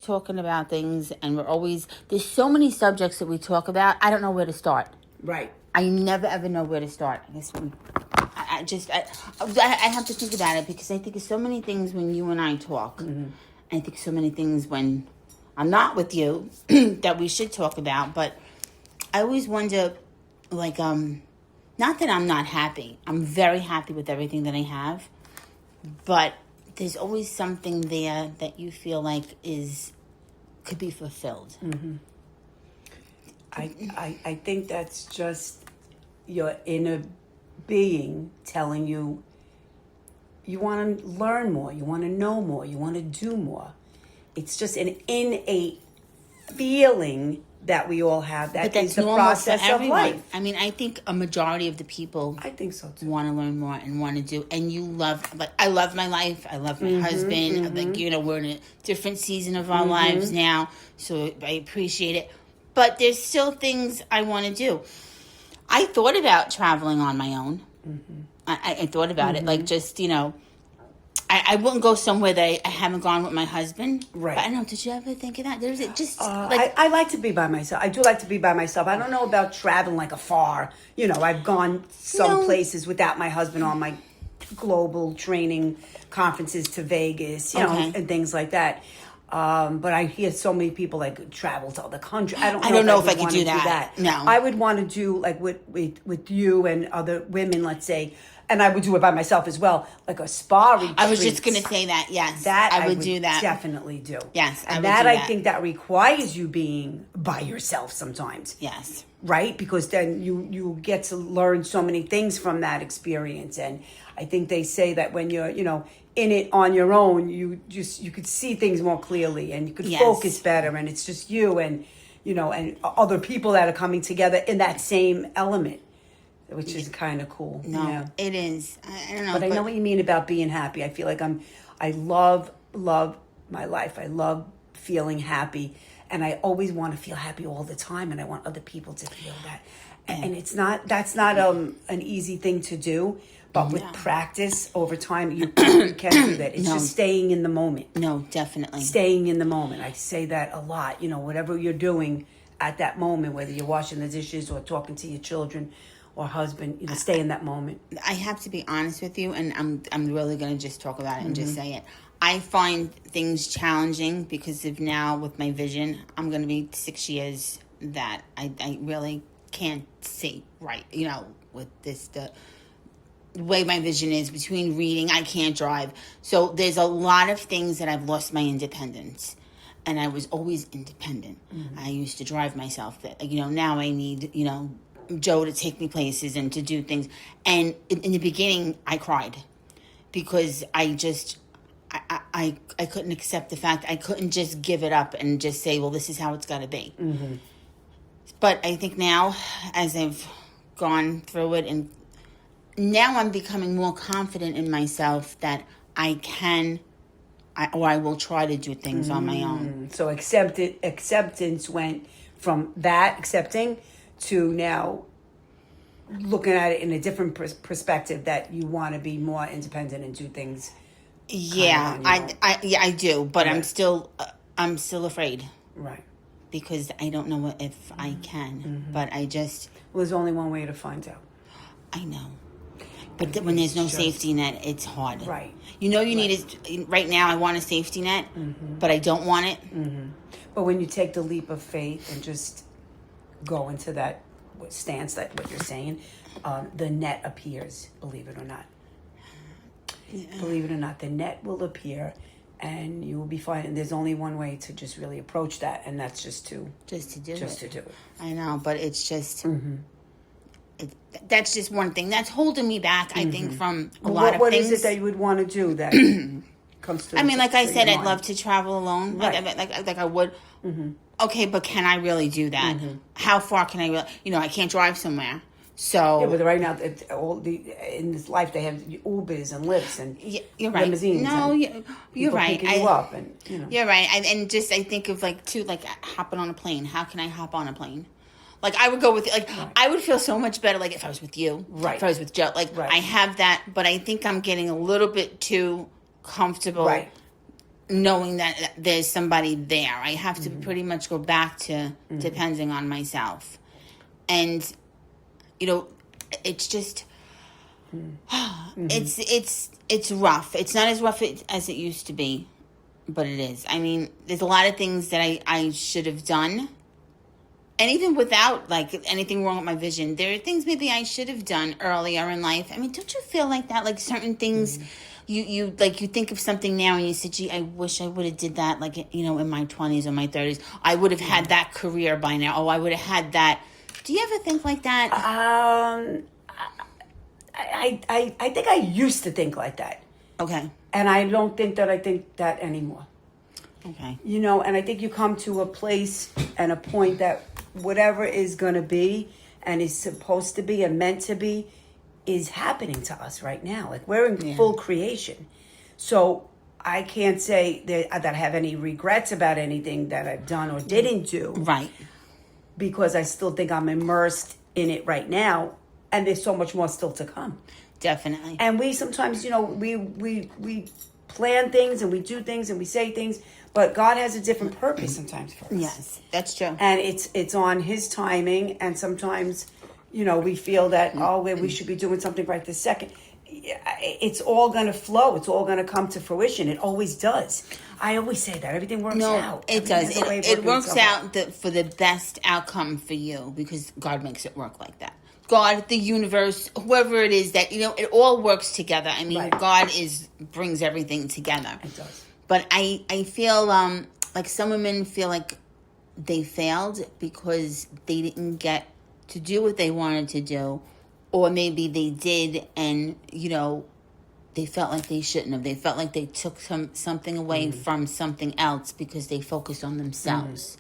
talking about things, and there's so many subjects that we talk about. I don't know where to start. Right. I never ever know where to start. I guess I have to think about it, because I think of so many things when you and I talk. Mm-hmm. I think so many things when I'm not with you that we should talk about. But I always wonder, like, not that I'm not happy. I'm very happy with everything that I have, but there's always something there that you feel like could be fulfilled. Mm-hmm. I think that's just your inner being telling you want to learn more, you want to know more, you want to do more. It's just an innate feeling that we all have. That is the process of life. I mean, I think a majority of the people, I think so too, want to learn more and want to do. And you I love my life. I love my husband. Like, we're in a different season of our lives now, so I appreciate it. But there's still things I want to do. I thought about traveling on my own. Mm-hmm. I thought about it, like, just, I wouldn't go somewhere that I haven't gone with my husband. Right. But I don't know, did you ever think of that? There's just I like to be by myself. I do like to be by myself. I don't know about traveling like afar. I've gone some places without my husband on my global training conferences to Vegas, and things like that. But I hear so many people like travel to other countries. I don't know if I could do that. No, I would want to do like with you and other women, let's say, and I would do it by myself as well, like a spa retreat. I was just going to say that. Yes, that I would do that. Definitely do. Yes, and I think that requires you being by yourself sometimes. Yes, right, because then you get to learn so many things from that experience. And I think they say that when you're in it on your own, you could see things more clearly and you could focus better, and it's just you and and other people that are coming together in that same element, which is kind of cool. No, it is. I don't know, but I know what you mean about being happy. I feel like I love my life. I love feeling happy, and I always want to feel happy all the time, and I want other people to feel that. And that's not an easy thing to do. But with practice over time, you can do that. It's just staying in the moment. No, definitely. Staying in the moment. I say that a lot. Whatever you're doing at that moment, whether you're washing the dishes or talking to your children or husband, stay in that moment. I have to be honest with you, and I'm really going to just talk about it and just say it. I find things challenging because of now with my vision. I'm going to be 6 years that I really can't see right, with the way my vision is between reading, I can't drive. So there's a lot of things that I've lost my independence. And I was always independent. Mm-hmm. I used to drive myself. Now I need, Joe to take me places and to do things. And in the beginning, I cried because I couldn't accept the fact I couldn't just give it up and just say, well, this is how it's got to be. Mm-hmm. But I think now, as I've gone through it, and now I'm becoming more confident in myself that I can, I will try to do things on my own. So acceptance went from that accepting to now looking at it in a different perspective, that you want to be more independent and do things. Yeah, I do, but right. I'm still afraid. Right. Because I don't know if I can, but I just. Well, there's only one way to find out. I know. But when there's no safety net, it's hard. Right. You need it. Right now, I want a safety net, but I don't want it. Mm-hmm. But when you take the leap of faith and just go into that stance, that what you're saying, the net appears, believe it or not. Yeah. Believe it or not, the net will appear, and you will be fine. And there's only one way to just really approach that, and that's just to do it. I know, but it's just... Mm-hmm. That's just one thing that's holding me back. I think from a lot of things. What is it that you would want to do that comes to? I mean, like I said, I'd love to travel alone, right. like I would. Mm-hmm. Okay, but can I really do that? Mm-hmm. How far can I really? I can't drive somewhere. So but right now, in this life, they have Ubers and Lyfts and you're right. limousines. No, you're right. Picking you up and You're right. And just I think of like hopping on a plane. How can I hop on a plane? Like, I would go with, right. I would feel so much better, like, if I was with you. Right. If I was with Joe. Like, right. I have that, but I think I'm getting a little bit too comfortable. Right. knowing that there's somebody there. I have to pretty much go back to depending on myself. And, it's just, it's rough. It's not as rough as it used to be, but it is. I mean, there's a lot of things that I should have done. And even without, anything wrong with my vision, there are things maybe I should have done earlier in life. I mean, don't you feel like that? Like, certain things, you think of something now and you say, gee, I wish I would have did that, in my 20s or my 30s. I would have had that career by now. Oh, I would have had that. Do you ever think like that? I think I used to think like that. Okay. And I don't think that I think that anymore. Okay. And I think you come to a place and a point that whatever is going to be and is supposed to be and meant to be is happening to us right now. Like, we're in full creation. So I can't say that I have any regrets about anything that I've done or didn't do. Right. Because I still think I'm immersed in it right now. And there's so much more still to come. Definitely. And we sometimes, we plan things and we do things and we say things, but God has a different purpose sometimes for us. Yes, that's true. And it's on His timing. And sometimes, we feel that, we should be doing something right this second. It's all going to flow. It's all going to come to fruition. It always does. I always say that. Everything works out. It does. It works out for the best outcome for you, because God makes it work like that. God, the universe, whoever it is that, it all works together. I mean, Right. God brings everything together. It does. But I feel like some women feel like they failed because they didn't get to do what they wanted to do. Or maybe they did and, they felt like they shouldn't have. They felt like they took something away from something else because they focused on themselves.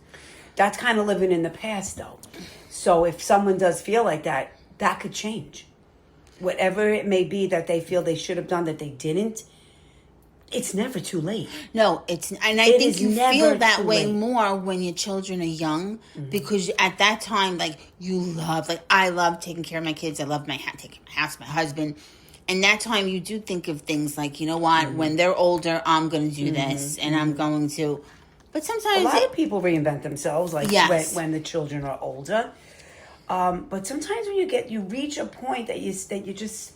That's kind of living in the past, though. So if someone does feel like that, that could change. Whatever it may be that they feel they should have done that they didn't, it's never too late. No, I think you feel that way more when your children are young, because at that time, I love taking care of my kids. I love taking my house, my husband. And that time you do think of things like, when they're older, I'm going to do this and I'm going to. But sometimes a lot of people reinvent themselves, yes. when the children are older. But sometimes when you reach a point that you just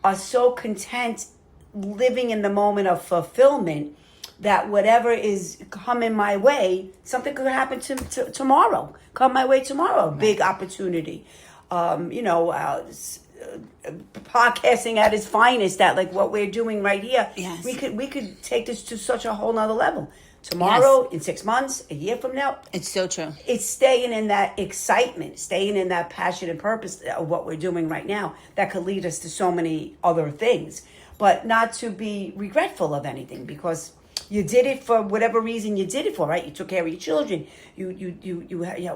are so content living in the moment of fulfillment that whatever is coming my way, something could happen to tomorrow. Come my way tomorrow, right. Big opportunity. Podcasting at its finest, that what we're doing right here. Yes. We could take this to such a whole nother level. Tomorrow, yes. In 6 months, a year from now. It's so true. It's staying in that excitement, staying in that passion and purpose of what we're doing right now that could lead us to so many other things. But not to be regretful of anything, because you did it for whatever reason you did it for, right? You took care of your children. You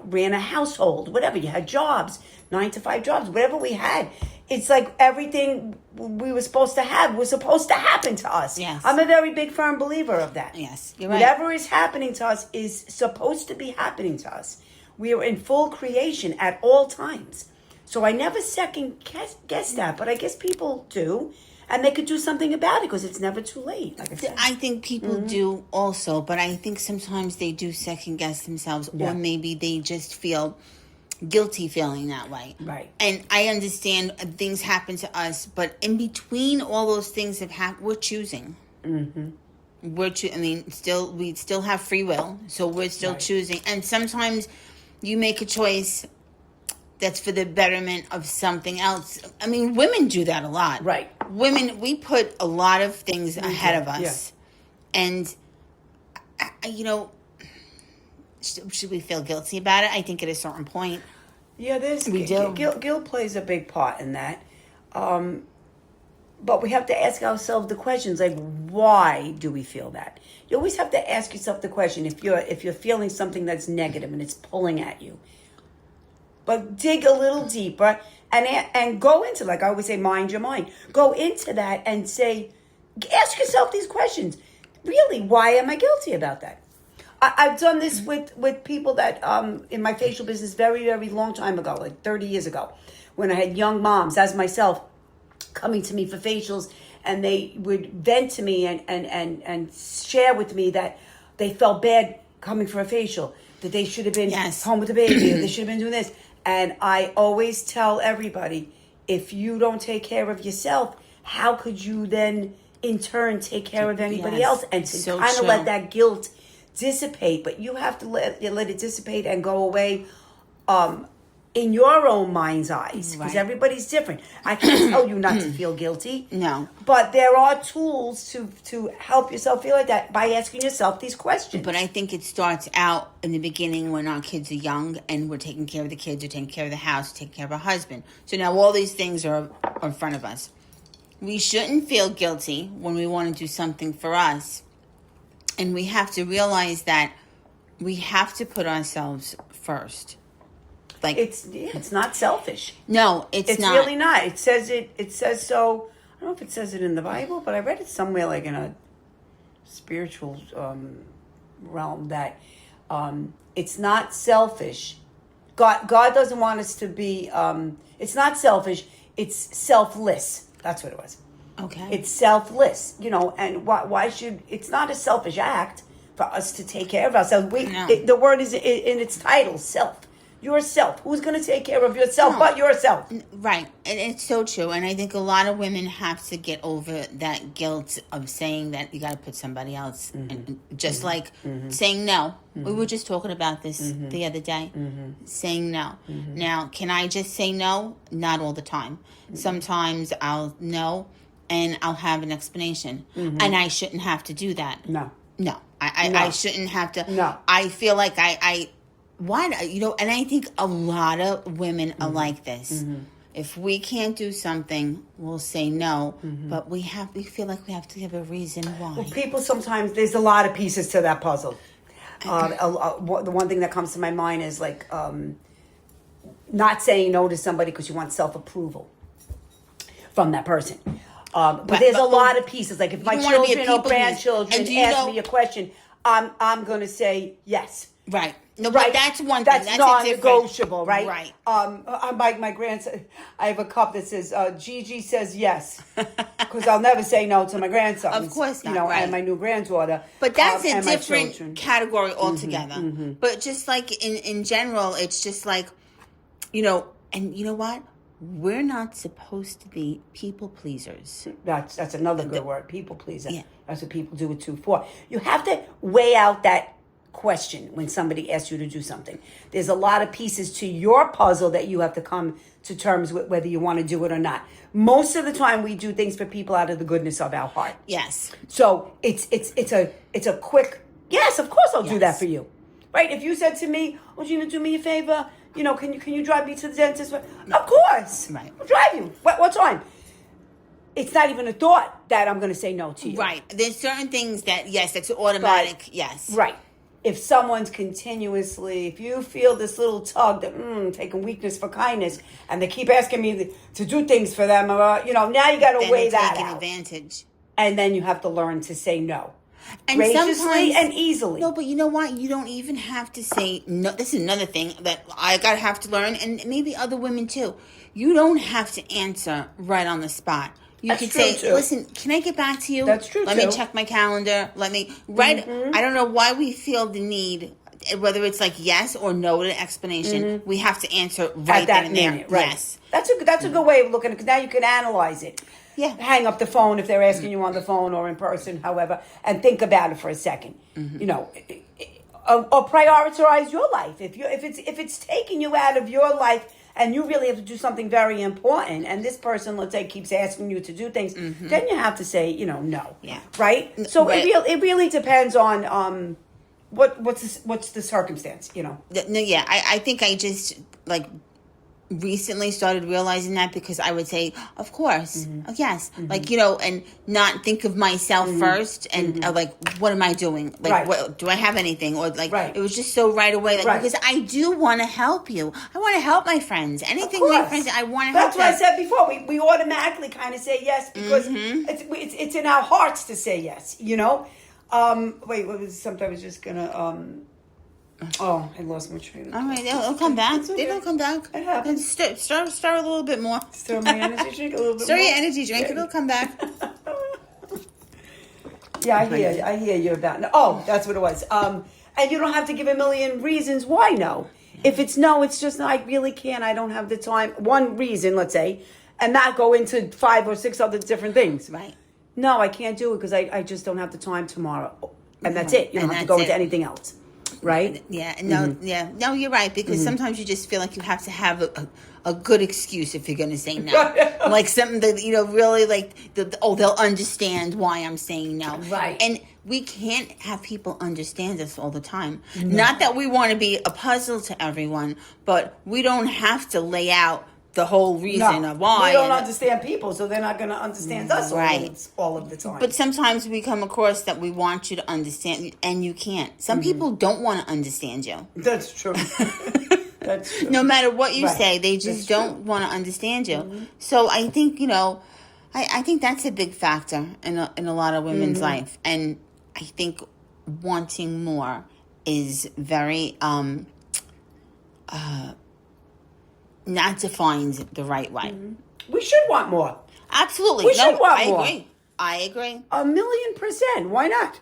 ran a household, whatever. You had jobs, 9-to-5 jobs, whatever we had. It's like everything we were supposed to have was supposed to happen to us. Yes. I'm a very big, firm believer of that. Yes, you're right. Whatever is happening to us is supposed to be happening to us. We are in full creation at all times. So I never second guess that, but I guess people do. And they could do something about it because it's never too late. Like I said. I think people do also, but I think sometimes they do second guess themselves, or maybe they just feel guilty feeling that way. Right. And I understand things happen to us, but in between all those things that happen, we're choosing. Mm-hmm. We still have free will, so we're still choosing. And sometimes you make a choice that's for the betterment of something else. I mean, women do that a lot. Right. Women, we put a lot of things ahead of us. Yeah. And, should we feel guilty about it? I think at a certain point. Yeah, we do. Guilt plays a big part in that. But we have to ask ourselves the questions, like, why do we feel that? You always have to ask yourself the question, if you're feeling something that's negative and it's pulling at you. But dig a little deeper and go into, like I always say, mind your mind. Go into that and ask yourself these questions. Really, why am I guilty about that? I've done this with people that, in my facial business very, very long time ago, like 30 years ago, when I had young moms, as myself, coming to me for facials and they would vent to me and share with me that they felt bad coming for a facial, that they should have been home with the baby, or they should have been doing this. And I always tell everybody, if you don't take care of yourself, how could you then in turn take care of anybody else? And to kind of let that guilt dissipate, but you have to let it dissipate and go away in your own mind's eyes, because everybody's different. I can't tell you not to feel guilty. No. But there are tools to help yourself feel like that by asking yourself these questions. But I think it starts out in the beginning when our kids are young and we're taking care of the kids, we're taking care of the house, taking care of our husband. So now all these things are in front of us. We shouldn't feel guilty when we want to do something for us. And we have to realize that we have to put ourselves first. Like it's not selfish. No, it's not. It's really not. It says so. I don't know if it says it in the Bible, but I read it somewhere like in a spiritual realm that it's not selfish. God doesn't want us to be. It's not selfish. It's selfless. That's what it was. Okay. It's selfless, and why should, it's not a selfish act for us to take care of ourselves. The word is in its title, self. Yourself. Who's going to take care of yourself but yourself? Right. And it's so true. And I think a lot of women have to get over that guilt of saying that you got to put somebody else. And just like saying no. We were just talking about this the other day. Saying no. Now, can I just say no? Not all the time. Sometimes I'll no and I'll have an explanation. And I shouldn't have to do that. No. I shouldn't have to. No. I feel like why, and I think a lot of women are like this. If we can't do something, we'll say no, but we feel like we have to give a reason why. Well, people sometimes, there's a lot of pieces to that puzzle. The one thing that comes to my mind is like not saying no to somebody because you want self-approval from that person. But there's a lot of pieces. Like if my children or grandchildren ask me a question, I'm going to say yes. Right. No, but that's one thing. That's non-negotiable, right? Right. My grandson, I have a cup that says, Gigi says yes. Because I'll never say no to my grandson. Of course not, right. And my new granddaughter. But that's a different category altogether. But just like in general, it's just like, and you know what? We're not supposed to be people pleasers. That's another good word, people pleaser. Yeah. That's what people do it too for. You have to weigh out that question when somebody asks you to do something. There's a lot of pieces to your puzzle that you have to come to terms with whether you want to do it or not. Most of the time we do things for people out of the goodness of our heart. Yes. So it's a quick, yes, of course I'll do that for you. Right? If you said to me, "Oh, Gina, do me a favor, can you drive me to the dentist?" Of course. Right. I'll drive you. What time? It's not even a thought that I'm going to say no to you. Right. There's certain things that, yes, it's automatic, yes. Right. If someone's continuously, if you feel this little tug that, taking weakness for kindness, and they keep asking me to do things for them, now you got to weigh that out. Advantage. And then you have to learn to say no. And graciously and easily. No, but you know what? You don't even have to say no. This is another thing that I have to learn, and maybe other women too. You don't have to answer right on the spot. You could say, "Listen, can I get back to you? That's true. Let me check my calendar. Let me I don't know why we feel the need, whether it's like yes or no to explanation. We have to answer right then and there. Right. Yes, that's a good way of looking at it, because now you can analyze it. Yeah. Hang up the phone if they're asking you on the phone or in person, however, and think about it for a second. Or prioritize your life. If it's taking you out of your life, and you really have to do something very important, and this person, let's say, keeps asking you to do things, then you have to say, no. Yeah. Right? So it really depends on what's the circumstance, No, yeah. I think I just, recently started realizing that, because I would say, of course, yes, and not think of myself first, and what am I doing? What, do I have anything? Or it was just so right away, because I do want to help you. I want to help my friends. Anything my friends, I want to help them. That's what I said before. We automatically kind of say yes because it's in our hearts to say yes. Wait, what was something I was just gonna Oh, I lost my train of thought. All right, they'll come back. Okay. They don't come back. It happens. Stir a little bit more. Stir my energy drink a little bit Stir more. your energy drink. It'll come back. Yeah, I hear you about. Oh, that's what it was. And you don't have to give a million reasons why no. If it's no, it's just I really can't. I don't have the time. One reason, let's say, and not go into 5 or 6 other different things. Right. No, I can't do it because I just don't have the time tomorrow, and that's Right. it. You don't And have to go that's into it. anything else, right? Yeah, no, yeah, no, you're right, because sometimes you just feel like you have to have a good excuse if you're going to say no, like something that really like they'll understand why I'm saying no, Right. And we can't have people understand us all the time. Not that we want to be a puzzle to everyone, but we don't have to lay out the whole reason of why. We don't understand people, so they're not going to understand us Right. all of the time. But sometimes we come across that we want you to understand, and you can't. Some people don't want to understand you. That's true. That's true. No matter what you Right. say, they just don't want to understand you. So I think, I think that's a big factor in a lot of women's life. And I think wanting more is very not defined the right way. We should want more. Absolutely. We should want I more. agree. I agree. 1,000,000%. Why not?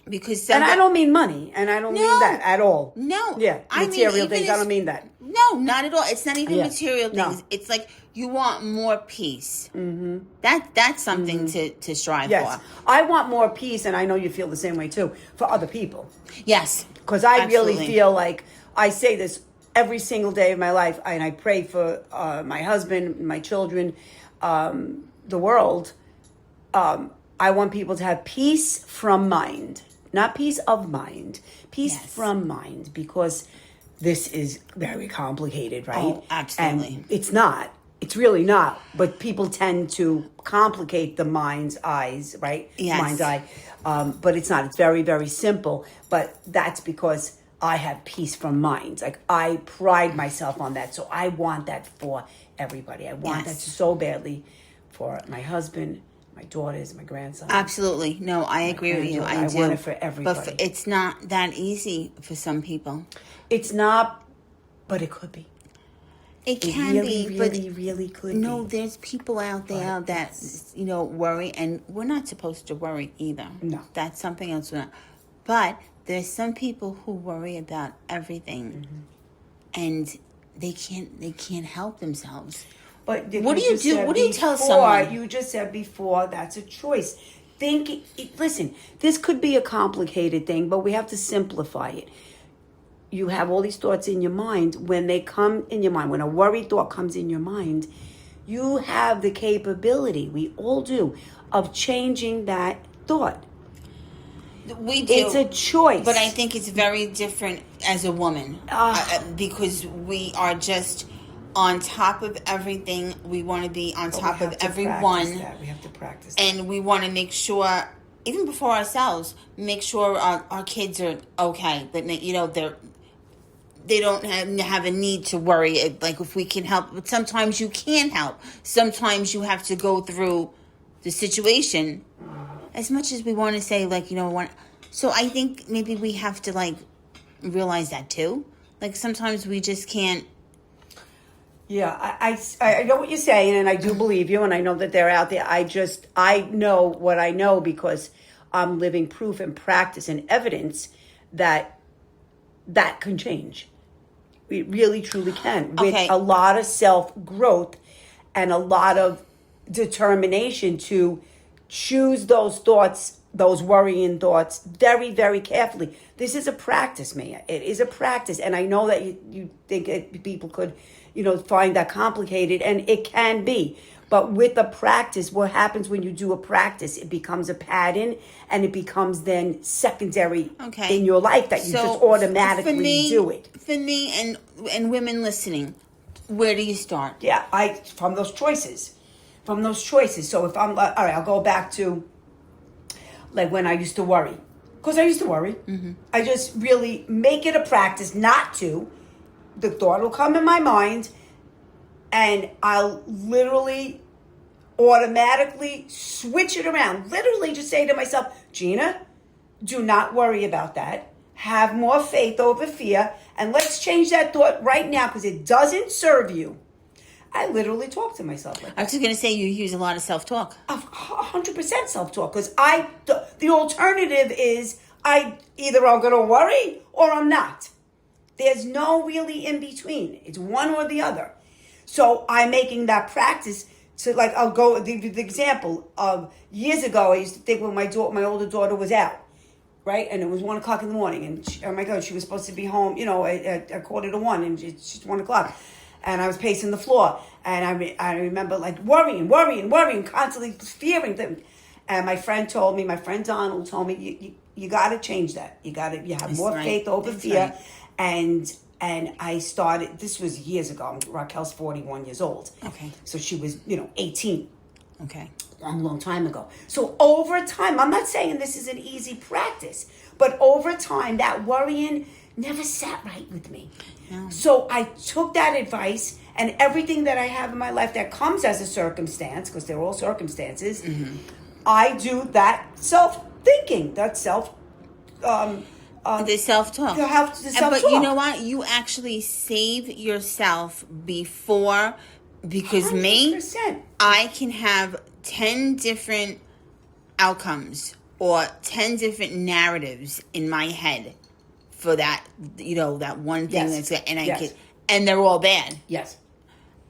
Because And I don't mean money, and I don't mean that at all. No. Yeah, I mean, material even things. I don't mean that. No, not at all. It's not even Yeah. material No. things. It's like you want more peace. Mm-hmm. That's something to strive Yes, for. I want more peace, and I know you feel the same way too for other people. Yes. Because I Absolutely. really feel like I say this every single day of my life, and I pray for my husband, my children, the world. I want people to have peace from mind, not peace of mind, peace Yes. from mind, because this is very complicated, right? Oh, absolutely. And it's not. It's really not. But people tend to complicate the mind's eyes, right? Yes. Mind's eye. But it's not. It's very, very simple. But that's because I have peace from mind. Like, I pride myself on that. So I want that for everybody. I want that so badly for my husband, my daughters, my grandson. Absolutely. No, I agree with you. I do. want it for everybody. But it's not that easy for some people. It's not, but it could be. It It can really, be, really, but really could no, be. there's people out there that worry, and we're not supposed to worry either. No. That's something else. But there's some people who worry about everything, and they can't help themselves. But What do you do? What do you tell someone? You just said before that's a choice. Listen, this could be a complicated thing, but we have to simplify it. You have all these thoughts in your mind. When they come in your mind, when a worried thought comes in your mind, you have the capability, we all do, of changing that thought. We do. It's a choice. But I think it's very different as a woman because we are just on top of everything. We want to be on top of everyone. We have to practice that. And we want to make sure, even before ourselves, make sure our kids are okay. That they don't have a need to worry. Like, if we can help, but sometimes you can't help. Sometimes you have to go through the situation. As much as we want to say, so I think maybe we have to realize that too. Like, sometimes we just can't. Yeah, I know what you're saying, and I do believe you, and I know that they're out there. I know what I know because I'm living proof and practice and evidence that can change. It really, truly can. With a lot of self-growth and a lot of determination to choose those thoughts, those worrying thoughts, very, very carefully. This is a practice, Mia. It is a practice, and I know that you think people could find that complicated, and it can be. But with the practice, what happens when you do a practice, it becomes a pattern, and it becomes then secondary in your life that you just automatically do it. For me and women listening, where do you start? Yeah, from those choices. So if I'm all right, I'll go back to when I used to worry. Because I used to worry. Mm-hmm. I just really make it a practice not to. The thought will come in my mind, and I'll literally automatically switch it around. Literally just say to myself, Gina, do not worry about that. Have more faith over fear, and let's change that thought right now because it doesn't serve you. I literally talk to myself like that. I was just going to say, you use a lot of self-talk. 100% self-talk, because the alternative is either I'm going to worry or I'm not. There's no really in between. It's one or the other. So I'm making that practice to, like, I'll go, the example of years ago, I used to think when my older daughter was out, right? And it was 1 o'clock in the morning, and oh my God, she was supposed to be home, at 1:45, and it's 1 o'clock. And I was pacing the floor, and I remember like worrying, constantly fearing them. And my friend Donald told me, you got to change that. You have more faith over fear. Right. And I started, this was years ago. Raquel's 41 years old. Okay. So she was, 18. Okay. Long time ago. So over time, I'm not saying this is an easy practice, but over time, that worrying never sat right with me. No. So I took that advice, and everything that I have in my life that comes as a circumstance, because they're all circumstances, I do that self-thinking, that the self-talk. The self-talk. But you know what? You actually save yourself because 100%. I can have 10 different outcomes or 10 different narratives in my head for that, that one thing that's, and and they're all bad. Yes.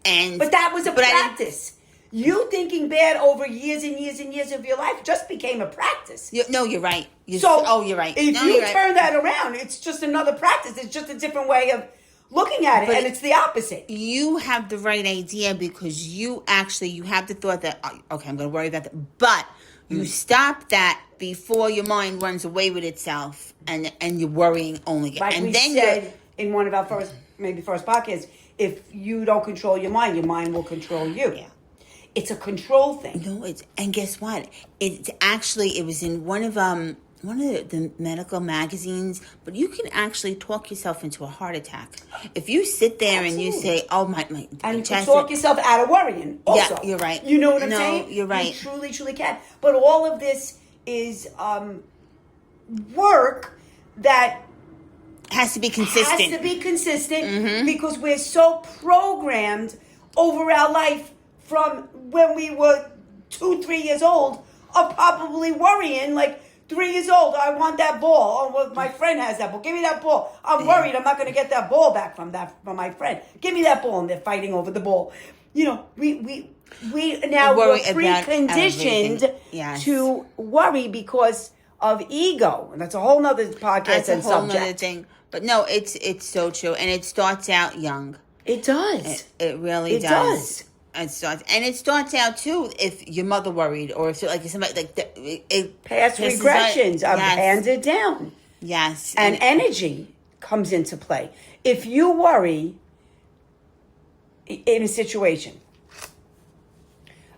But that was a practice. You thinking bad over years and years and years of your life just became a practice. No, you're right. You're right. If you turn that around, it's just another practice. It's just a different way of looking at it, and it's the opposite. You have the right idea because you have the thought that, okay, I'm going to worry about that. But you stop that before your mind runs away with itself, and you're worrying only. Like and we then said in one of our first podcasts, if you don't control your mind will control you. Yeah. It's a control thing. No, and guess what? It was in one of the medical magazines, but you can actually talk yourself into a heart attack. If you sit there and you say, oh, my and you can talk yourself out of worrying also. Yeah, you're right. You know what I'm saying? You're right. You truly, truly can. But all of this is work that has to be consistent. Because we're so programmed over our life from when we were 2-3 years old of probably worrying, like 3 years old, I want that ball. Oh, well, my friend has that ball. Give me that ball. I'm worried I'm not going to get that ball back from my friend. Give me that ball. And they're fighting over the ball. We now we're preconditioned to worry because of ego. And that's a whole nother podcast. That's a whole nother thing. But no, it's so true. And it starts out young. It does. It really does. It starts out too if your mother worried, or if like somebody like past regressions are handed down. Yes, and energy comes into play. If you worry in a situation,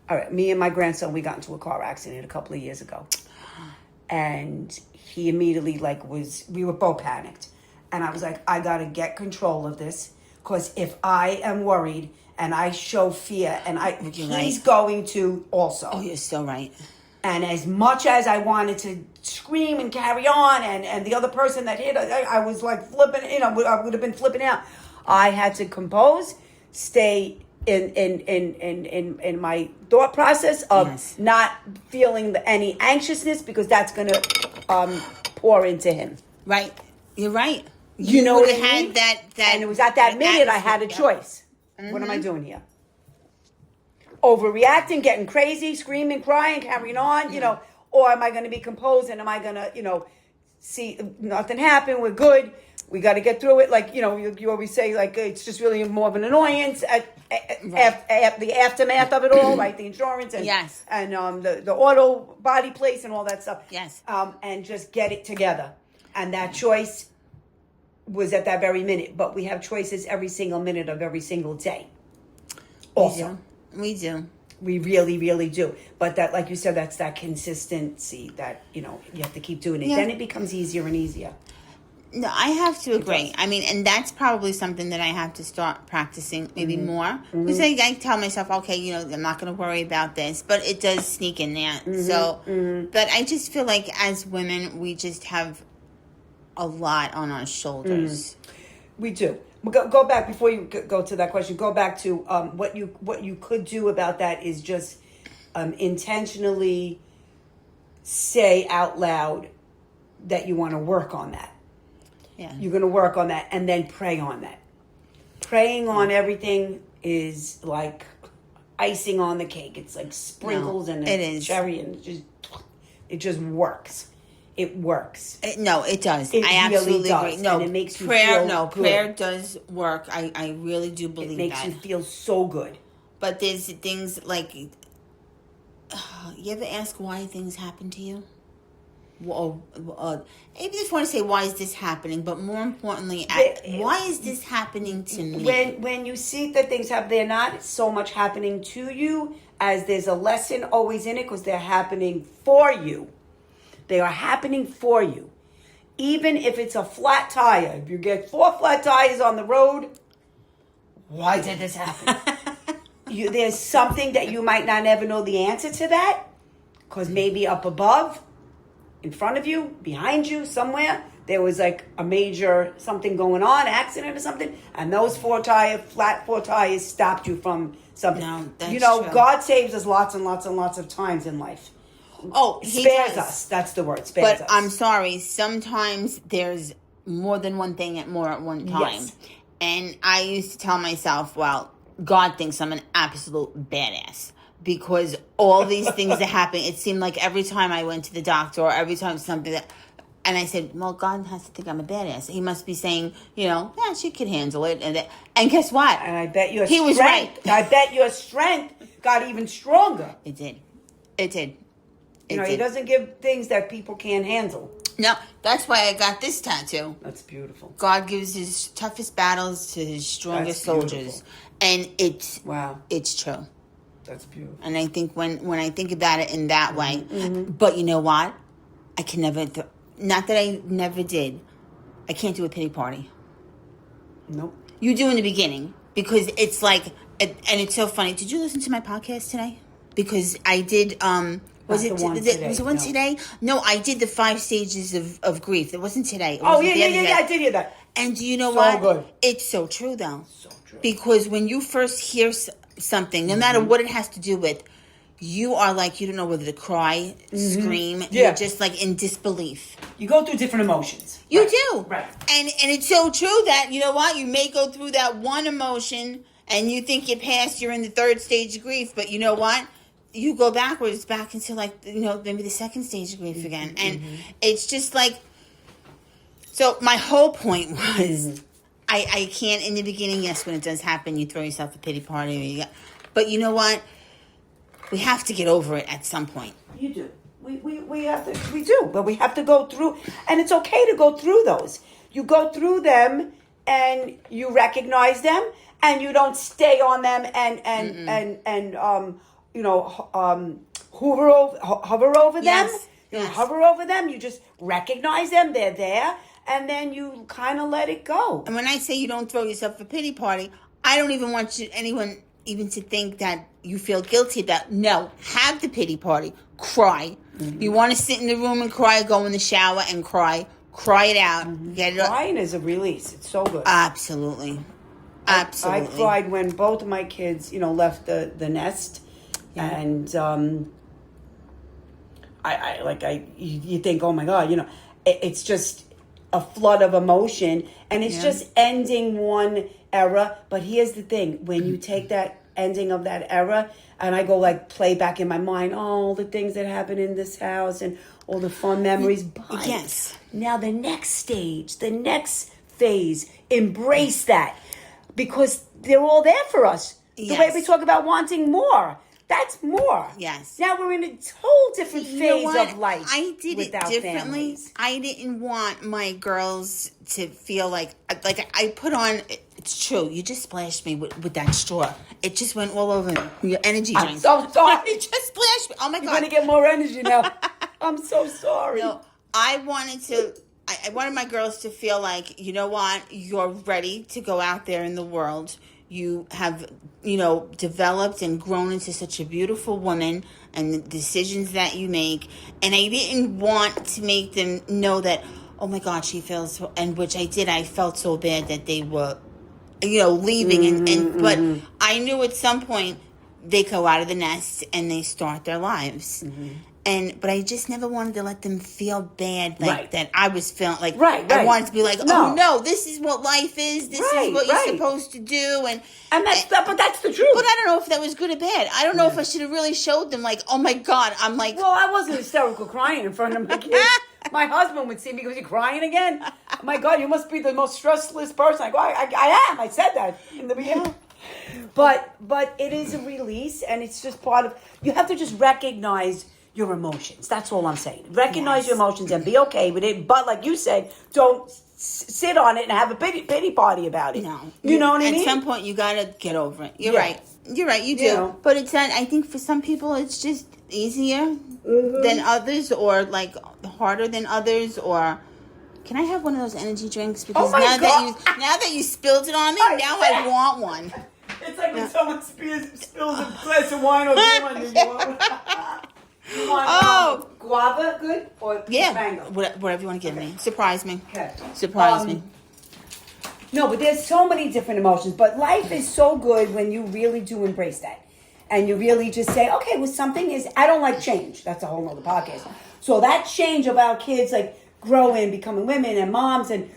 all right. Me and my grandson, we got into a car accident a couple of years ago, and he immediately we were both panicked, and I was like, I got to get control of this, because if I am worried and I show fear, and he's going to also. Oh, you're so right. And as much as I wanted to scream and carry on, and the other person that hit, I was like flipping, I would have been flipping out. I had to compose, stay in my thought process of not feeling any anxiousness, because that's going to pour into him. Right. You're right. You know what I mean? And it was at that minute I had a choice. Mm-hmm. What am I doing here? Overreacting, getting crazy, screaming, crying, carrying on, or am I going to be composed, and am I going to, see nothing happen, we're good, we got to get through it. Like, you always say, like, it's just really more of an annoyance the aftermath of it all, right? The insurance and the auto body place and all that stuff. Yes. And just get it together. And that choice was at that very minute, but we have choices every single minute of every single day. Also, we do. We really, really do. But that, like you said, that's that consistency that you have to keep doing it. Yeah. Then it becomes easier and easier. No, I have to agree. I mean, and that's probably something that I have to start practicing maybe more. Because I tell myself, okay, I'm not going to worry about this, but it does sneak in there. But I just feel like as women, we just have a lot on our shoulders. We do. Go back before you go to that question. Go back to what you could do about that is just intentionally say out loud that you want to work on that. Yeah. You're going to work on that and then pray on that. Praying on everything is like icing on the cake. It's like sprinkles and a cherry, and it just works. It works. No, it does. It I really absolutely does. agree. No, and it makes you prayer. feel No, good. prayer does work. I really do believe that. It makes you feel so good. But there's things like, you ever ask why things happen to you? Well, I just want to say, why is this happening? But more importantly, why is this happening to me? When you see that things happen, they're not so much happening to you as there's a lesson always in it, because they're happening for you. They are happening for you. Even if it's a flat tire, if you get 4 flat tires on the road, why did this happen? There's something that you might not ever know the answer to that, because maybe up above, in front of you, behind you, somewhere, there was like a major something going on, accident or something, and those flat 4 tires stopped you from something. No, that's true. God saves us lots and lots and lots of times in life. Oh, he spares does. us. That's the word. Spares us. But I'm sorry. Sometimes there's more than one thing at one time. Yes. And I used to tell myself, well, God thinks I'm an absolute badass. Because all these things that happen, it seemed like every time I went to the doctor or every time something that... And I said, well, God has to think I'm a badass. He must be saying, yeah, she can handle it. And guess what? And I bet your strength... He was right. I bet your strength got even stronger. It did. It did. He doesn't give things that people can't handle. No, that's why I got this tattoo. That's beautiful. God gives his toughest battles to his strongest soldiers. And it's true. That's beautiful. And I think when I think about it in that way, but you know what? I can never, not that I never did, I can't do a pity party. Nope. You do in the beginning, because it's like, and it's so funny. Did you listen to my podcast today? Because I did, was it the one today? No, I did the 5 stages of grief. It wasn't today. It yeah, I did hear that. And do you know what? So good. It's so true, though. So true. Because when you first hear something, no matter what it has to do with, you are like, you don't know whether to cry, scream. Yeah. You're just like in disbelief. You go through different emotions. You do. Right. And it's so true that, you know what, you may go through that one emotion and you think you're past, you're in the 3rd stage of grief, but you know what? You go back into like, maybe the 2nd stage of grief again. And it's just like, so my whole point was, I can't, in the beginning, yes, when it does happen, you throw yourself a pity party. But you know what? We have to get over it at some point. You do. We have to. We do. But we have to go through. And it's okay to go through those. You go through them and you recognize them. And you don't stay on them and hover over them. Yes. You don't hover over them. You just recognize them. They're there. And then you kind of let it go. And when I say you don't throw yourself a pity party, I don't even want anyone even to think that you feel guilty about. No, have the pity party. Cry. You want to sit in the room and cry, go in the shower and cry. Cry it out. Get it. Crying is a release. It's so good. Absolutely. Absolutely. I cried when both of my kids, left the nest. Yeah. And you think, oh my God, it's just a flood of emotion, and it's just ending one era. But here's the thing: when you take that ending of that era, and I go like play back in my mind all the things that happened in this house and all the fun memories. But now the next stage, the next phase, embrace that, because they're all there for us. The way we talk about wanting more. That's more. Yes. Now we're in a whole different phase of life. I did it differently. Families. I didn't want my girls to feel like I put on. It's true. You just splashed me with that straw. It just went all over me. Your energy drink. I'm so sorry. It just splashed me. Oh my God. You're gonna get more energy now. I'm so sorry. No, I wanted my girls to feel like, you know what, you're ready to go out there in the world. You have, developed and grown into such a beautiful woman, and the decisions that you make. And I didn't want to make them know that, oh my God, she feels so, and which I did. I felt so bad that they were, leaving, but I knew at some point they go out of the nest and they start their lives. But I just never wanted to let them feel bad, like that I was feeling like I wanted to be like, oh no, this is what life is. This is what you're supposed to do, and but that's the truth. But I don't know if that was good or bad. I don't know if I should have really showed them, like, oh my God, I'm like, well, I wasn't hysterical crying in front of my kids. My husband would see me, goes, you crying again? Oh my God, you must be the most stressless person. I go, I am. I said that in the beginning. But it is a release, and it's just part of. You have to just recognize your emotions. That's all I'm saying. Recognize your emotions and be okay with it. But like you said, don't sit on it and have a pity party about it. No, you know what I mean. At some point, you gotta get over it. You're right. You're right. You do. But it's not. I think for some people, it's just easier than others, or like harder than others, or. Can I have one of those energy drinks? Because now that you spilled it on me, now I want one. It's like when someone spills a glass of wine or beer on you. You want guava, good, or mango? Whatever you want to give me. Surprise me. Okay. Surprise me. No, but there's so many different emotions. But life is so good when you really do embrace that. And you really just say, okay, well, something is, I don't like change. That's a whole nother podcast. So that change of our kids, like, growing, becoming women and moms and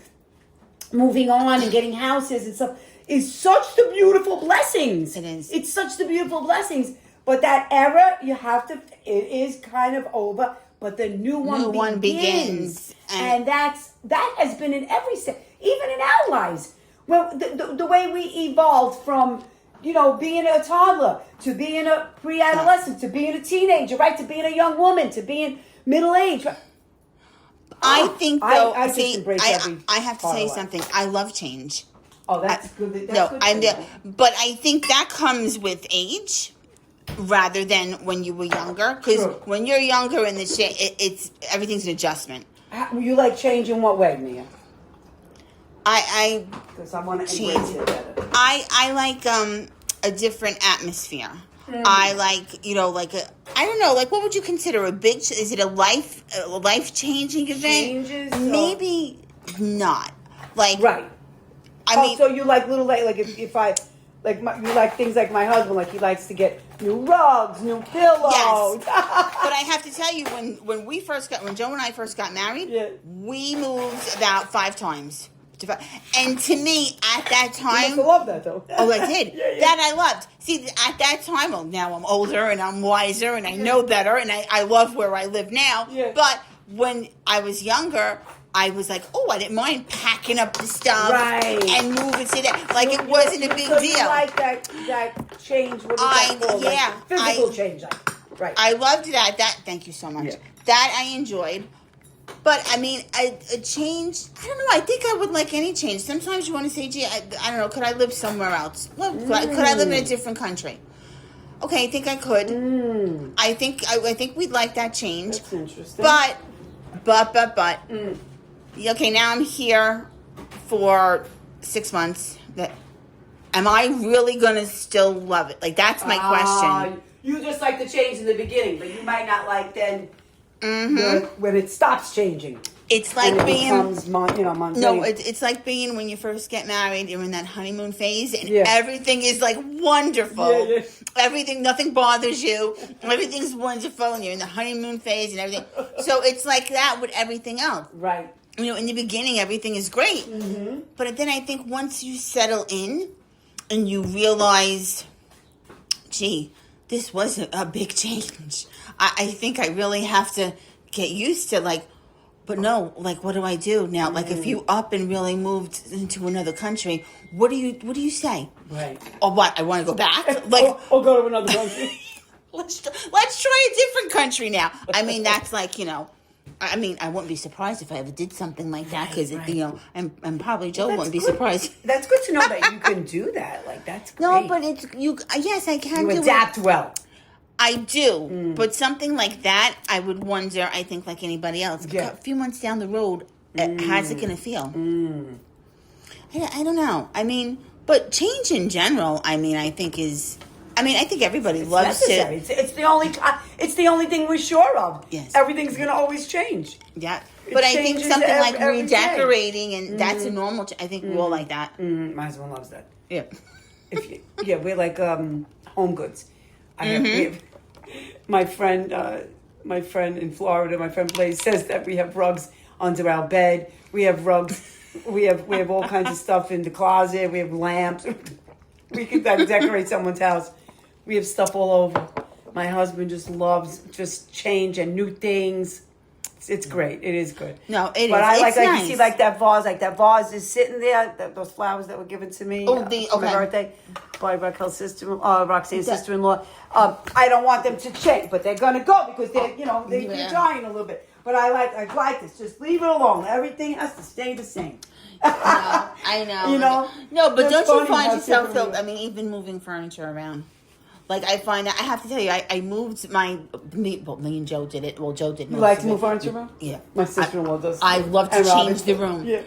moving on and getting houses and stuff is such the beautiful blessings. It is. It's such the beautiful blessings. But that era, it is kind of over, but the new one begins. And that has been in every step, even in our lives. Well, the way we evolved from, being a toddler to being a pre-adolescent to being a teenager, right? To being a young woman, to being middle-aged. I think, though, I just embrace every I have to say something. I love change. Oh, that's good. But I think that comes with age rather than when you were younger. Because when you're younger, it's everything's an adjustment. You like change in what way, Mia? Because I want to embrace it better. I like a different atmosphere. I like, I don't know, like, what would you consider a big, is it a life-changing event? Changes? Maybe not. Like, right. I mean, so you like little, like if I, like, you like things like my husband, like he likes to get new rugs, new pillows. Yes. But I have to tell you, when Joe and I first got married, we moved about 5 times. And to me, at that time... You must have loved that, though. Oh, I did. That I loved. See, at that time, well, now I'm older and I'm wiser and I know better and I love where I live now. Yeah. But when I was younger, I was like, oh, I didn't mind packing up the stuff and moving to that. Like, it wasn't a big deal. You like that change? What is that called? Yeah. Physical change. Right. I loved that. Thank you so much. Yeah. That I enjoyed. But, I mean, a change, I don't know, I think I would like any change. Sometimes you want to say, gee, I don't know, could I live somewhere else? Well, could I live in a different country? Okay, I think I could. I think we'd like that change. That's interesting. But. Okay, now I'm here for 6 months. Am I really going to still love it? Like, that's my question. You just like the change in the beginning, but you might not like then... when it stops changing. It's like becomes, mundane. No, it's like being when you first get married, you're in that honeymoon phase, and everything is like wonderful. Yeah. Everything, nothing bothers you. Everything's wonderful, and you're in the honeymoon phase and everything. So it's like that with everything else. Right. In the beginning, everything is great. But then I think once you settle in and you realize, gee, this was a big change. I think I really have to get used to, like, but no, like, what do I do now? Like, if you up and really moved into another country, what do you say? Right. Or what? I want to go back? Like, or go to another country. let's try a different country now. I mean, that's like, I mean, I wouldn't be surprised if I ever did something like that because, and probably Joe wouldn't be surprised. That's good to know that you can do that. Like, that's great. No, but yes, I can do it. You adapt well. I do, but something like that, I would wonder, I think like anybody else, a few months down the road, how's it going to feel? I don't know. I mean, but change in general, I mean, I think is I mean, I think everybody It's loves necessary. to. It's the only. It's the only thing we're sure of. Yes. Everything's gonna always change. Yeah, but I think changes something like every day. redecorating and that's a normal. I think we all like that. My husband loves that. Yeah. We're like home goods. I have, we have my friend in Florida, my friend Blaze says that we have rugs under our bed. We have rugs. We have all kinds of stuff in the closet. We have lamps. We can decorate someone's house. We have stuff all over. My husband just loves just change and new things. It's great. It is good. No, it but is. I It's like nice. you see like that vase. Like that vase is sitting there. Those flowers that were given to me Oh, for my okay. birthday by Roxanne's sister-in-law. I don't want them to change, but they're gonna go because they're dying a little bit. But I like this. Just leave it alone. Everything has to stay the same. I know. You know? No, but That's don't you funny find how yourself different though? I mean, even moving furniture around. Like I find that I have to tell you, I moved me and Joe did it. Well, Joe did. You like to move furniture around? Yeah, My sister-in-law does. I love to And Robin. change the room. Yeah.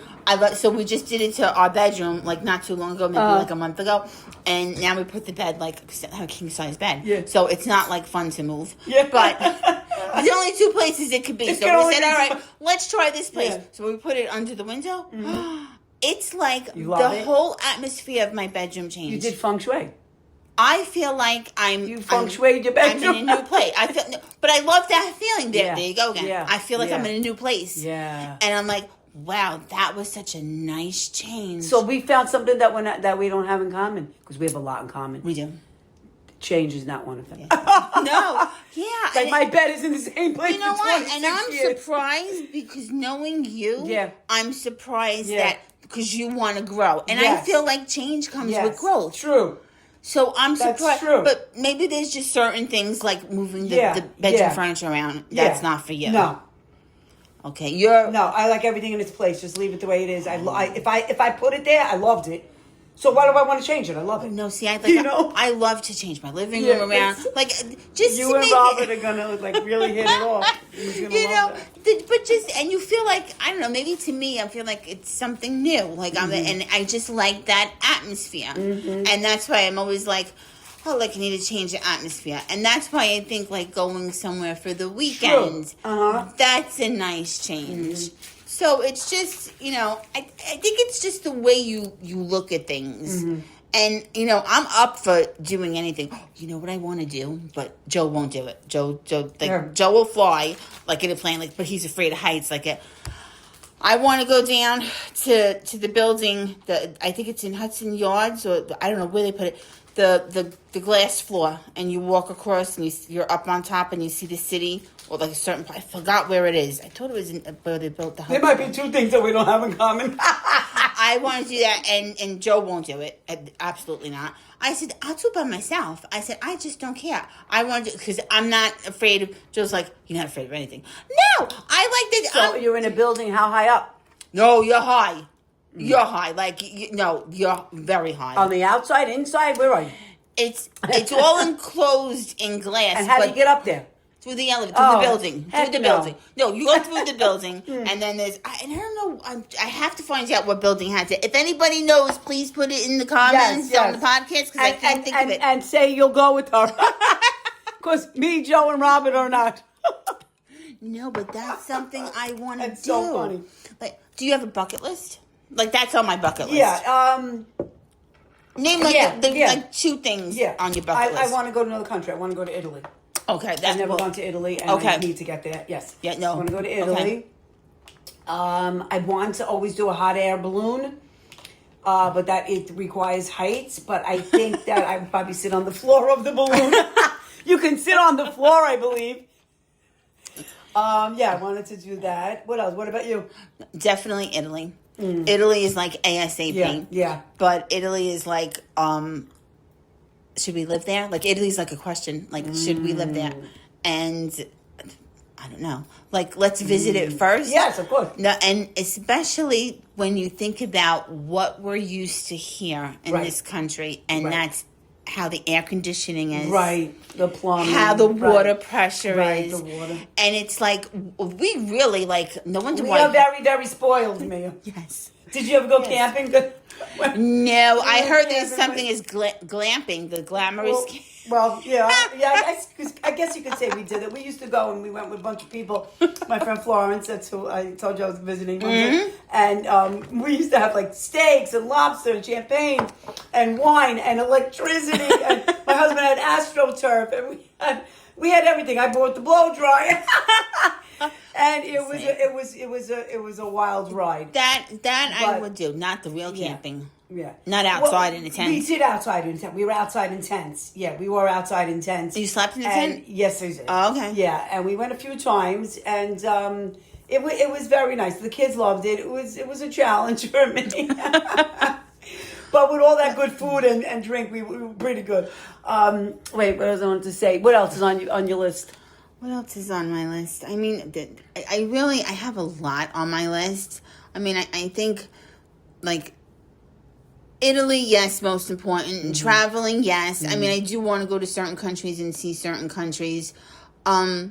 So we just did it to our bedroom like not too long ago, maybe like a month ago, and now we put the bed like have a king size bed. Yeah. So it's not like fun to move. Yeah. But there's only two places it could be. It So can we only said, be all two- right, let's try this place. Yeah. So we put it under the window. It's like You the love it? whole atmosphere of my bedroom changed. You did feng shui. I feel like You feng shuied your I'm bedroom. in a new place. But I love that feeling. There, Yeah. there you go again. Yeah. I feel like I'm Yeah. in a new place. Yeah. And I'm like, wow, that was such a nice change. So we found something that we don't have in common because we have a lot in common. We do. Change is not one of them. No, yeah. Like and my bed is in the same place you know for what? 26 And I'm years. surprised because knowing you, Yeah. I'm surprised Yeah. that because you want to grow, and I Yes. feel like change comes Yes. with growth. True. So I'm That's surprised, true. but maybe there's just certain things like moving the, Yeah, the bedroom yeah. furniture around. That's not for you. No. Okay, you're No, I like everything in its place. Just leave it the way it is. If I put it there, I loved it. So why do I want to change it? I love it. No, see, I love to change my living Yeah, room around. it's- Like, just You to and make Robert it, are gonna like really hit it off. He's gonna you know, love that. but just, and you feel like, I don't know, maybe to me, I feel like it's something new. Like, and I just like that atmosphere. And that's why I'm always like, oh, like, I need to change the atmosphere. And that's why I think, like, going somewhere for the weekend, that's a nice change. So it's just, I think it's just the way you look at things. And, I'm up for doing anything. You know what I want to do? But Joe won't do it. Joe will fly, like, in a plane, like, but he's afraid of heights. Like, I want to go down to the building. I think it's in Hudson Yards, or I don't know where they put it. The glass floor, and you walk across, and you're up on top, and you see the city, or like a certain place. I forgot where it is. I thought it was where they built the house. There might be two things that we don't have in common. I want to do that, and Joe won't do it. Absolutely not. I said, I'll do it by myself. I said, I just don't care. I want to, because I'm not afraid of, Joe's like, you're not afraid of anything. No, I like that. So you're in a building, how high up? No, you're high. You're high. Like, you're very high. On the outside, inside, where are you? It's all enclosed in glass. And how do you get up there? Through the elevator, through the building. heck Through the no. building. No, you go through the building, and then there's, and I don't know, I have to find out what building has it. If anybody knows, please put it in the comments on the podcast, because I can't think of it. And say you'll go with her. Because me, Joe, and Robert are not. No, but that's something I want to do. That's so funny. Like, do you have a bucket list? Like, that's on my bucket list. Yeah, Name like two things on your bucket list. I want to go to another country. I want to go to Italy. Okay, I've never gone to Italy, and I need to get there. Yes. Yeah, no. I want to go to Italy. Okay. I want to always do a hot air balloon, but that it requires heights. But I think that I would probably sit on the floor of the balloon. You can sit on the floor, I believe. Yeah, I wanted to do that. What else? What about you? Definitely Italy. Italy is like ASAP. Yeah. But Italy is like, should we live there? Like, Italy's like a question. Like, should we live there? And I don't know. Like, let's visit it first. Yes, of course. No, and especially when you think about what we're used to here in this country, and that's how the air conditioning is. Right. The plumbing. How the water pressure is. The water. And it's like, we really, like, no wonder We why. are very, very spoiled, Mia. Yes. Did you ever go camping? No, I heard there's something as glamping, the glamorous. Well, yeah. I guess you could say we did it. We used to go and we went with a bunch of people. My friend Florence, that's who I told you I was visiting. And we used to have like steaks and lobster and champagne and wine and electricity. And my husband had AstroTurf, and we had everything. I bought the blow dryer. And it was a wild ride. I would do, not the real camping. Yeah. Not outside in a tent. We did outside in a tent. We were outside in tents. Yeah, we were outside in tents. You slept in a tent? Yes, I did. Oh, okay. Yeah, and we went a few times, and it was very nice. The kids loved it. It was a challenge for me. But with all that good food and drink, we were pretty good. Wait, what else I wanted to say? What else is on your list? What else is on my list? I mean, I have a lot on my list. I mean, I think, like, Italy, yes, most important. Traveling, yes. I mean, I do want to go to certain countries and see certain countries. I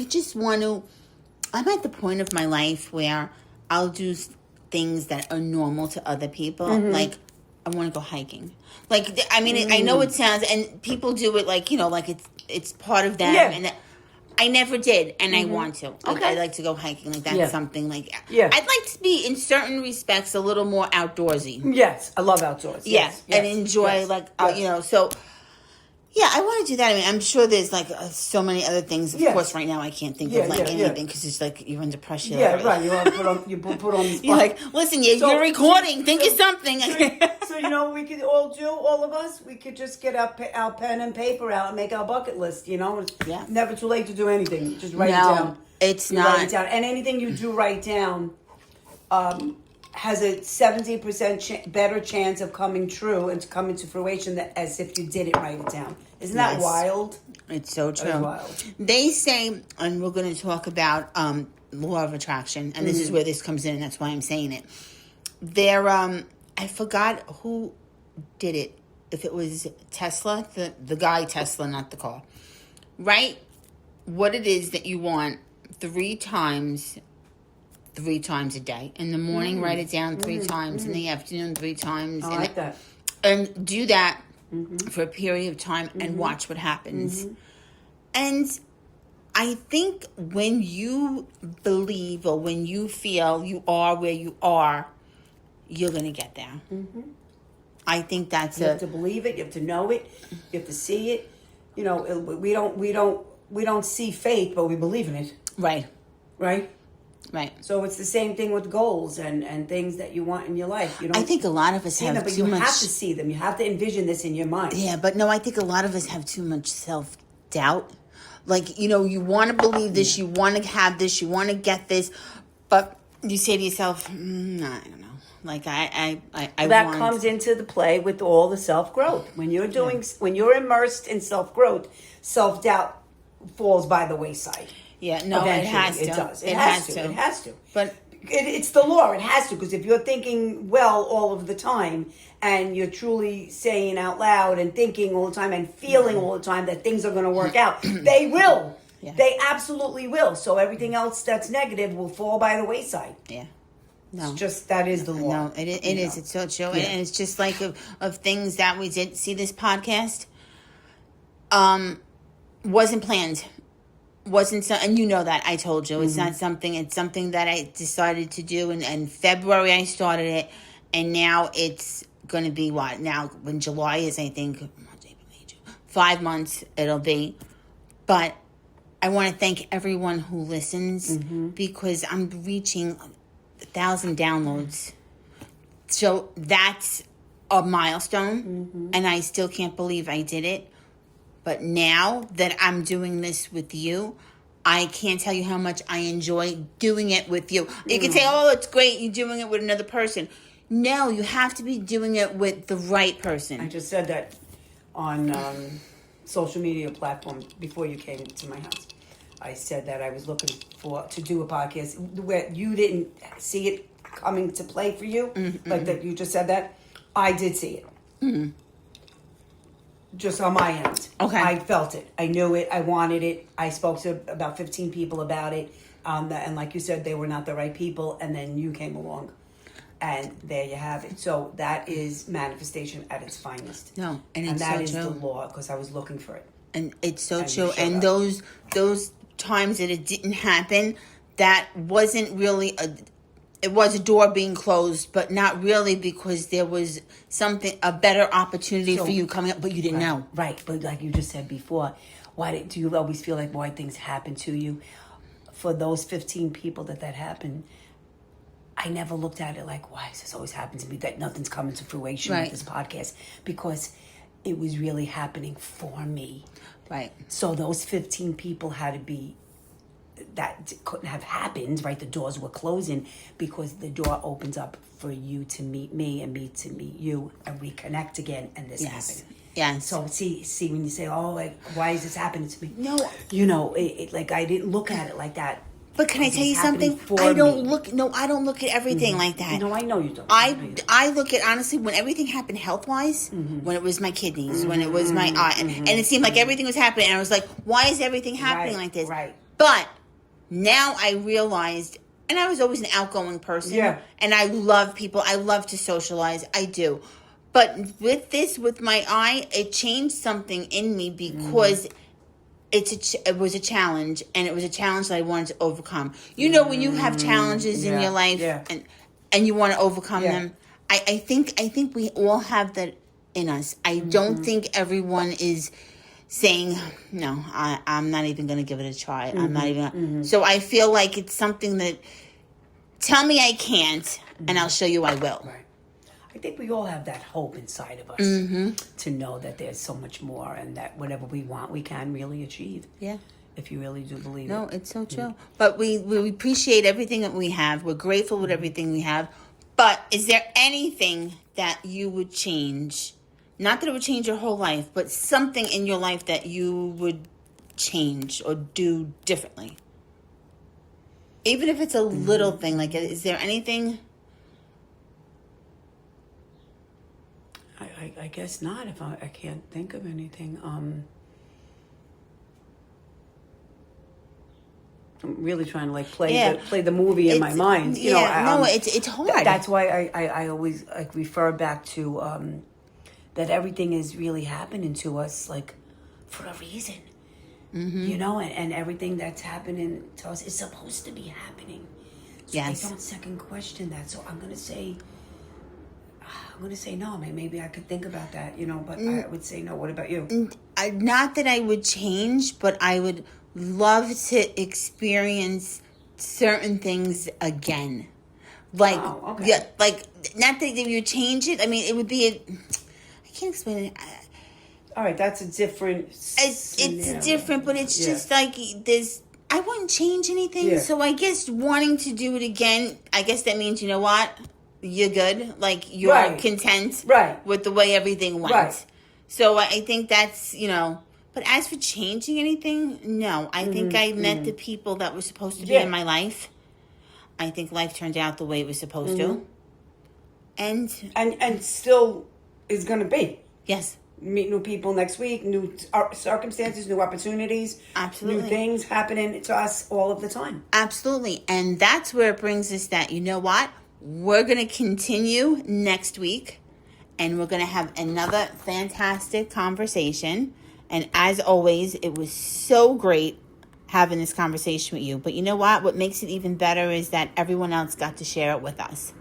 just want to... I'm at the point of my life where I'll do things that are normal to other people. Like, I want to go hiking. Like, I mean, I know it sounds... And people do it like, like it's part of them. Yeah. And I never did, and I want to. Okay. I like to go hiking. Like, that's something like... Yeah. I'd like to be, in certain respects, a little more outdoorsy. Yes, I love outdoors. Yes, and enjoy, so... Yeah, I want to do that. I mean, I'm sure there's, like, so many other things. Of course, right now I can't think of, anything, because it's like you're under pressure. Yeah, right. You want to put on the spot. You're like, listen, you're recording. Think of something. So, we could all of us, we could just get our pen and paper out and make our bucket list, It's never too late to do anything. Just write it down. It's not. Write it down. And anything you do write down has a 70% better chance of coming true and coming to fruition as if you didn't write it down. Isn't that wild? It's so true. That's wild. They say, and we're going to talk about law of attraction, and this is where this comes in, and that's why I'm saying it. I forgot who did it. If it was Tesla, the guy Tesla, not the car. Write what it is that you want 3 times a day. In the morning, write it down 3 times. In the afternoon, 3 times. I like that. And do that for a period of time and watch what happens. And I think when you believe or when you feel you are where you are, you're going to get there. I think that's You have to believe it. You have to know it. You have to see it. We don't see faith, but we believe in it. Right. Right? Right. So it's the same thing with goals and things that you want in your life. I think a lot of us have but too much... you have to see them. You have to envision this in your mind. Yeah, but no, I think a lot of us have too much self-doubt. Like, you want to believe this, you want to have this, you want to get this, but you say to yourself, nah, I don't know. Like, I that comes into the play with all the self-growth. When you're immersed in self-growth, self-doubt falls by the wayside. Yeah, no, eventually. It has to. It does. It has to. It has to. But it's the law. It has to, because if you're thinking well all of the time and you're truly saying out loud and thinking all the time and feeling all the time that things are going to work out, they will. Yeah. They absolutely will. So everything else that's negative will fall by the wayside. Yeah. No. It's just, that is the law. No, it is. It's so true. Yeah. And it's just like of things that we did. See, this podcast wasn't planned. And you know that, I told you. It's not something, it's something that I decided to do. And in February I started it. And now it's going to be what? Now, when July is, I think, 5 months it'll be. But I want to thank everyone who listens because I'm reaching 1,000 downloads. So that's a milestone. And I still can't believe I did it. But now that I'm doing this with you, I can't tell you how much I enjoy doing it with you. You can say, oh, it's great, you're doing it with another person. No, you have to be doing it with the right person. I just said that on social media platforms before you came to my house. I said that I was looking to do a podcast where you didn't see it coming to play for you. Like that you just said that. I did see it. Just on my end. Okay. I felt it. I knew it. I wanted it. I spoke to about 15 people about it. And like you said, they were not the right people. And then you came along. And there you have it. So that is manifestation at its finest. No, and it's that so is true. the law, because I was looking for it. And it's so And true. you showed And up. those times that it didn't happen, that wasn't really it was a door being closed, but not really, because there was a better opportunity for you coming up, but you didn't know. Right, but like you just said before, do you always feel like why things happen to you? For those 15 people that happened, I never looked at it like, why does this always happen to me? That nothing's coming to fruition with this podcast, because it was really happening for me. Right. So those 15 people had to be, that couldn't have happened, right? The doors were closing, because the door opens up for you to meet me and me to meet you and reconnect again, and this happened. Yes. So see when you say, oh, like, why is this happening to me? No. You know, it like, I didn't look at it like that. But can I tell you something? I don't look at everything like that. No, I know you don't. I look at, honestly, when everything happened health-wise, when it was my kidneys, when it was my eye, and it seemed like everything was happening, and I was like, why is everything happening like this? Right. But now I realized, and I was always an outgoing person, and I love people. I love to socialize. I do. But with my eye, it changed something in me, because it was a challenge, and it was a challenge that I wanted to overcome. You know, when you have challenges in your life, and you want to overcome them, I think we all have that in us. I don't think everyone is saying, no, I'm not even going to give it a try. I'm not even gonna. So I feel like it's something that, tell me I can't, and I'll show you I will. Right. I think we all have that hope inside of us to know that there's so much more, and that whatever we want, we can really achieve. Yeah. If you really do believe it. No, it's so true. But we appreciate everything that we have. We're grateful with everything we have. But is there anything that you would change? Not that it would change your whole life, but something in your life that you would change or do differently? Even if it's a little thing, like, is there anything? I guess not. If I can't think of anything. I'm really trying to like play the movie in my mind. You know, it's hard. That's why I always like refer back to that everything is really happening to us like for a reason. You know, and everything that's happening to us is supposed to be happening. So I don't second question that. So I'm gonna say no. Maybe I could think about that, you know, but I would say no. What about you? Not that I would change, but I would love to experience certain things again. Like, like, not that you would change it. I mean, it would be I can't explain it. All right, that's a different It's different, but it's just like I wouldn't change anything. Yeah. So I guess wanting to do it again, I guess that means, you know what? You're good. Like, you're content with the way everything went. Right. So I think that's, you know, but as for changing anything, no. I think I met the people that were supposed to be in my life. I think life turned out the way it was supposed to. And still is going to be. Yes. Meet new people next week, new circumstances, new opportunities. Absolutely. New things happening to us all of the time. Absolutely. And that's where it brings us that, you know what? We're going to continue next week, and we're going to have another fantastic conversation. And as always, it was so great having this conversation with you. But you know what? What makes it even better is that everyone else got to share it with us.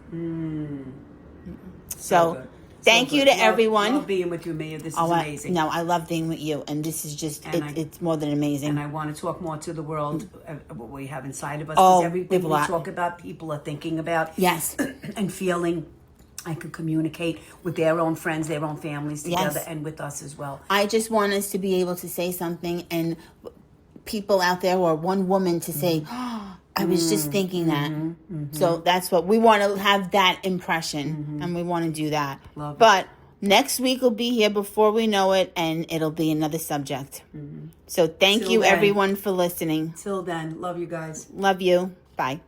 So thank you to everyone. I love being with you, Mia. This is amazing. No, I love being with you. And this is just, it's more than amazing. And I want to talk more to the world, what we have inside of us. Because everything we talk about, people are thinking about. Yes. And feeling. I could communicate with their own friends, their own families together, and with us as well. I just want us to be able to say something, and people out there, or one woman to say, oh, I was just thinking that. So that's what we want to have, that impression, and we want to do that. But next week will be here before we know it, and it'll be another subject. So thank you, everyone, for listening. Till then, love you guys. Love you. Bye.